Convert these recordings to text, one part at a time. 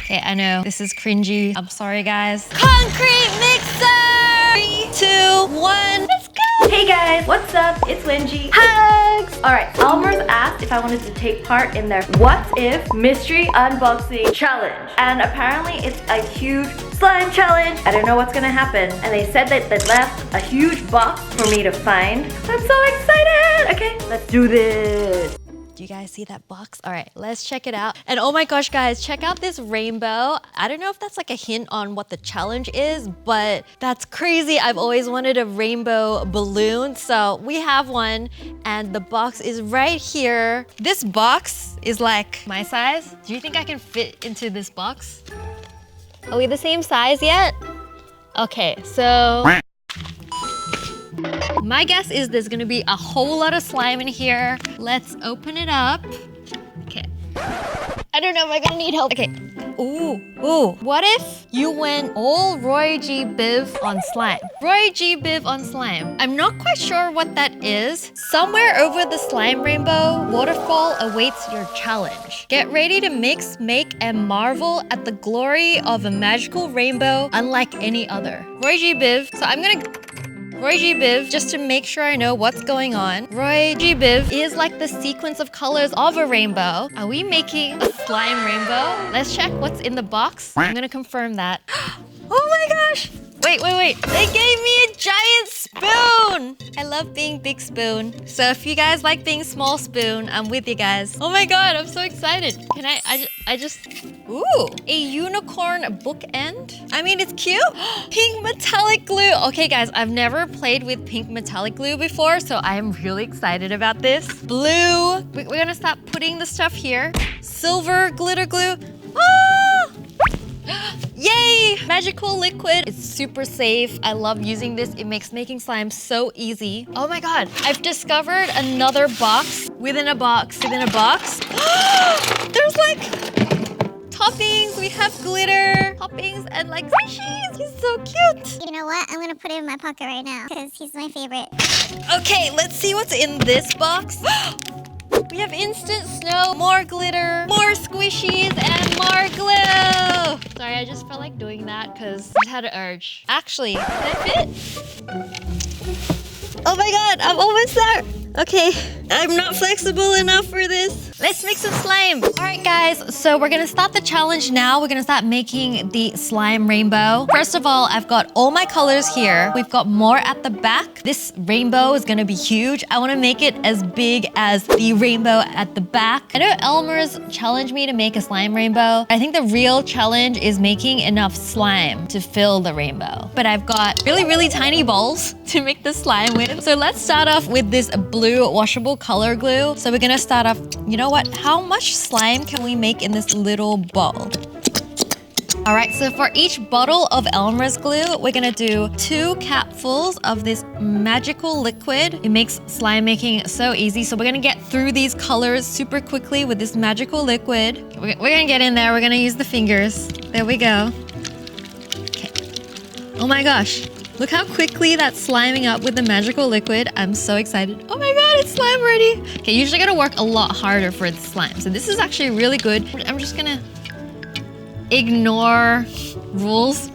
Okay, I know this is cringy. I'm sorry, guys. Concrete mixer! 3, 2, 1, let's go! Hey guys, what's up? It's Wengie. Hugs! Alright, Elmers asked if I wanted to take part in their What If Mystery Unboxing Challenge. And apparently it's a huge slime challenge. I don't know what's gonna happen. And they said that they left a huge box for me to find. I'm so excited! Okay, let's do this. Do you guys see that box? All right, let's check it out. And oh my gosh, guys, check out this rainbow. I don't know if that's like a hint on what the challenge is, but that's crazy. I've always wanted a rainbow balloon, so we have one, and the box is right here. This box is like my size. Do you think I can fit into this box? Are we the same size yet? Okay, so my guess is there's gonna be a whole lot of slime in here. Let's open it up. Okay. I don't know if I'm gonna need help. Okay. Ooh. What if you went all Roy G. Biv on slime? Roy G. Biv on slime. I'm not quite sure what that is. Somewhere over the slime rainbow, Waterfall awaits your challenge. Get ready to mix, make, and marvel at the glory of a magical rainbow unlike any other. Roy G. Biv. So I'm gonna Roy G. Biv, just to make sure I know what's going on. Roy G. Biv is like the sequence of colors of a rainbow. Are we making a slime rainbow? Let's check what's in the box. I'm gonna confirm that. Oh my gosh! Wait. They gave me a giant spoon! I love being big spoon. So if you guys like being small spoon, I'm with you guys. Oh my god, I'm so excited. Can I just... Ooh, a unicorn bookend. I mean, it's cute. Pink metallic glue. Okay, guys, I've never played with pink metallic glue before, so I'm really excited about this. Blue. We're gonna start putting the stuff here. Silver glitter glue. Ah! Yay! Magical liquid. It's super safe. I love using this. It makes making slime so easy. Oh my god, I've discovered another box within a box within a box. There's like toppings. We have glitter, toppings, and like squishies. He's so cute. You know what? I'm gonna put it in my pocket right now because he's my favorite. Okay, let's see what's in this box. We have instant snow, more glitter, more squishies, and more glue. Sorry, I just felt like doing that because I had an urge. Actually, can I fit? Oh my god, I'm almost there. Okay, I'm not flexible enough for this. Let's make some slime. All right, guys, so we're gonna start the challenge now. We're gonna start making the slime rainbow. First of all, I've got all my colors here. We've got more at the back. This rainbow is gonna be huge. I wanna make it as big as the rainbow at the back. I know Elmers challenged me to make a slime rainbow. I think the real challenge is making enough slime to fill the rainbow. But I've got really tiny balls to make the slime with. So let's start off with this blue washable color glue. So we're gonna start off, you know what? How much slime can we make in this little ball? All right, so for each bottle of Elmer's glue, we're gonna do 2 capfuls of this magical liquid. It makes slime making so easy. So we're gonna get through these colors super quickly with this magical liquid. We're gonna get in there, we're gonna use the fingers. There we go. Okay. Oh my gosh. Look how quickly that's sliming up with the magical liquid. I'm so excited. Oh my god, it's slime ready. Okay, you usually gotta work a lot harder for the slime. So this is actually really good. I'm just gonna ignore rules.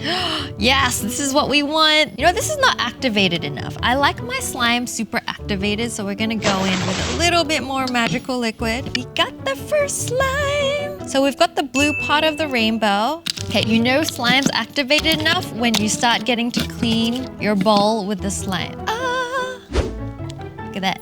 Yes, this is what we want. You know, this is not activated enough. I like my slime super activated, so we're gonna go in with a little bit more magical liquid. We got the first slime. So we've got the blue part of the rainbow. Okay, you know slime's activated enough when you start getting to clean your bowl with the slime. Ah! Look at that.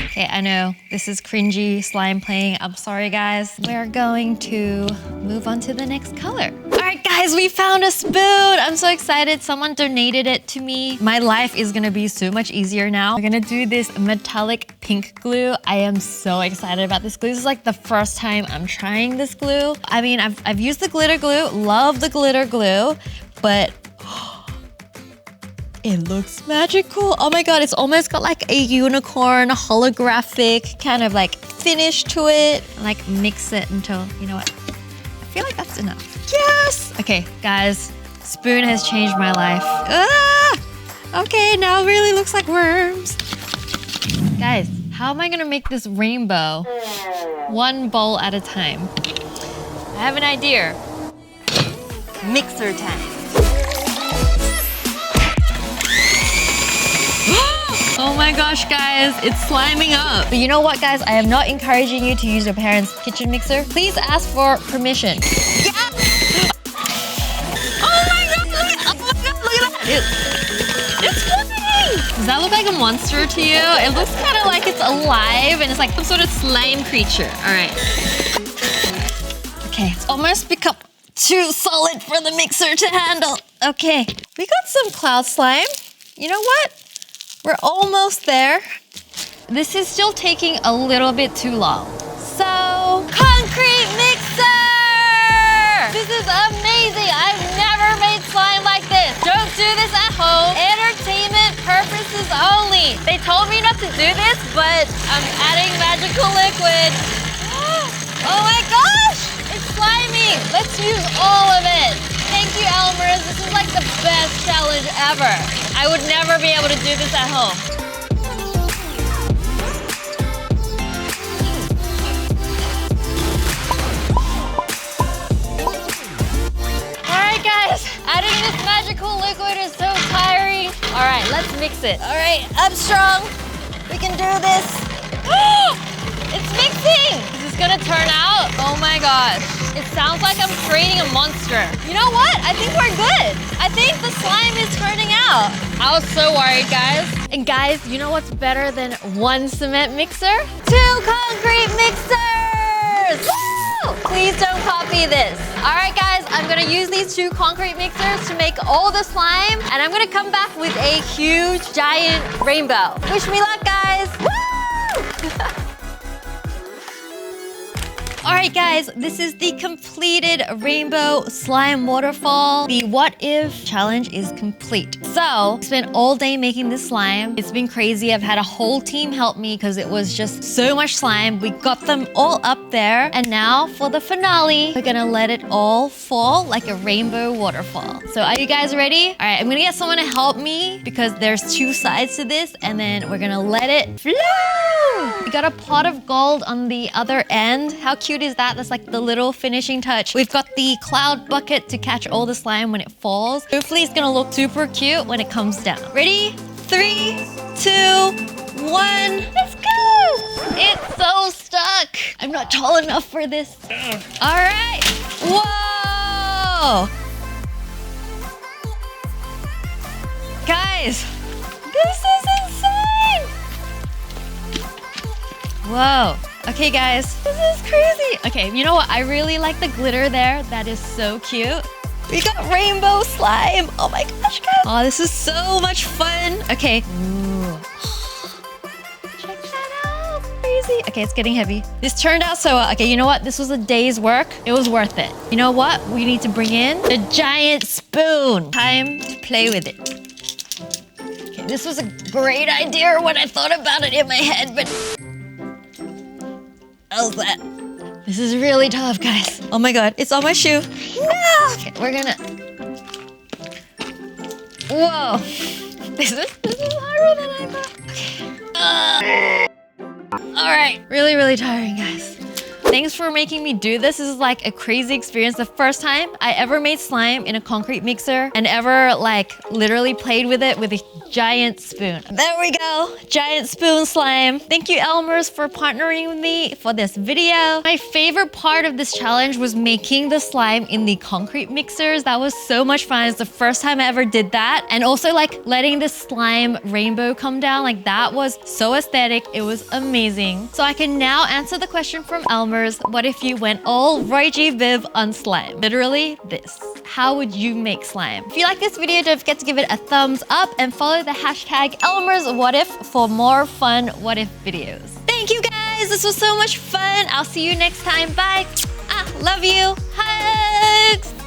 Okay, I know this is cringy slime playing. I'm sorry, guys. We're going to move on to the next color. All right, guys, we found a spoon. I'm so excited. Someone donated it to me. My life is gonna be so much easier now. We're gonna do this metallic pink glue. I am so excited about this glue. This is like the first time I'm trying this glue. I mean, I've used the glitter glue. Love the glitter glue, but it looks magical. Oh my god, it's almost got like a unicorn holographic kind of like finish to it. Like mix it until, you know what? I feel like that's enough. Yes! Okay, guys, spoon has changed my life. Ah! Okay, now it really looks like worms. Guys, how am I gonna make this rainbow one bowl at a time? I have an idea. Mixer time. Oh my gosh, guys, it's sliming up. But you know what, guys? I am not encouraging you to use your parents' kitchen mixer. Please ask for permission. Yeah! Oh my god, look at that! It's flying! Does that look like a monster to you? It looks kind of like it's alive and it's like some sort of slime creature. All right. Okay, it's almost become too solid for the mixer to handle. Okay, we got some cloud slime. You know what? We're almost there. This is still taking a little bit too long. So, concrete mixer! This is amazing. I've never made slime like this. Don't do this at home. Entertainment purposes only. They told me not to do this, but I'm adding magical liquid. Oh my gosh! It's slimy. Let's use all of it. Thank you, Elmers. This is like the best challenge ever. I would never be able to do this at home. All right, guys. Adding this magical liquid is so tiring. All right, let's mix it. All right, up strong. We can do this. It's mixing. Is this gonna turn out? Oh my gosh. It sounds like I'm creating a monster. You know what? I think we're good. I think the slime is turning out. I was so worried, guys. And guys, you know what's better than one cement mixer? 2 concrete mixers! Woo! Please don't copy this. All right, guys, I'm gonna use these 2 concrete mixers to make all the slime, and I'm gonna come back with a huge, giant rainbow. Wish me luck, guys. Woo! All right, guys, this is the completed rainbow slime waterfall. The what if challenge is complete. So, I spent all day making this slime. It's been crazy. I've had a whole team help me because it was just so much slime. We got them all up there. And now for the finale, we're gonna let it all fall like a rainbow waterfall. So are you guys ready? All right, I'm gonna get someone to help me because there's 2 sides to this, and then we're gonna let it flow. We got a pot of gold on the other end. How cute is that? That's like the little finishing touch. We've got the cloud bucket to catch all the slime when it falls. Hopefully it's gonna look super cute when it comes down. Ready? 3, 2, 1. Let's go! It's so stuck. I'm not tall enough for this. All right. Whoa! Guys, this is insane! Whoa. Okay, guys, this is crazy. Okay, you know what? I really like the glitter there. That is so cute. We got rainbow slime. Oh my gosh, guys. Oh, this is so much fun. Okay. Ooh. Check that out. Crazy. Okay, it's getting heavy. This turned out so well. Okay, you know what? This was a day's work. It was worth it. You know what? We need to bring in the giant spoon. Time to play with it. Okay, this was a great idea when I thought about it in my head, but how's that? This is really tough, guys. Oh my god, it's on my shoe. No! Okay, we're gonna... Whoa. This is harder than I thought. Okay. All right, really tiring, guys. Thanks for making me do this. This is like a crazy experience. The first time I ever made slime in a concrete mixer and ever like literally played with it with a giant spoon. There we go, giant spoon slime. Thank you, Elmers, for partnering with me for this video. My favorite part of this challenge was making the slime in the concrete mixers. That was so much fun. It's the first time I ever did that. And also like letting the slime rainbow come down, like that was so aesthetic. It was amazing. So I can now answer the question from Elmer. What if you went all Roy Viv on slime? Literally this. How would you make slime? If you like this video, don't forget to give it a thumbs up and follow the hashtag elmerswhatif for more fun what if videos. Thank you, guys. This was so much fun. I'll see you next time. Bye. Love you. Hugs.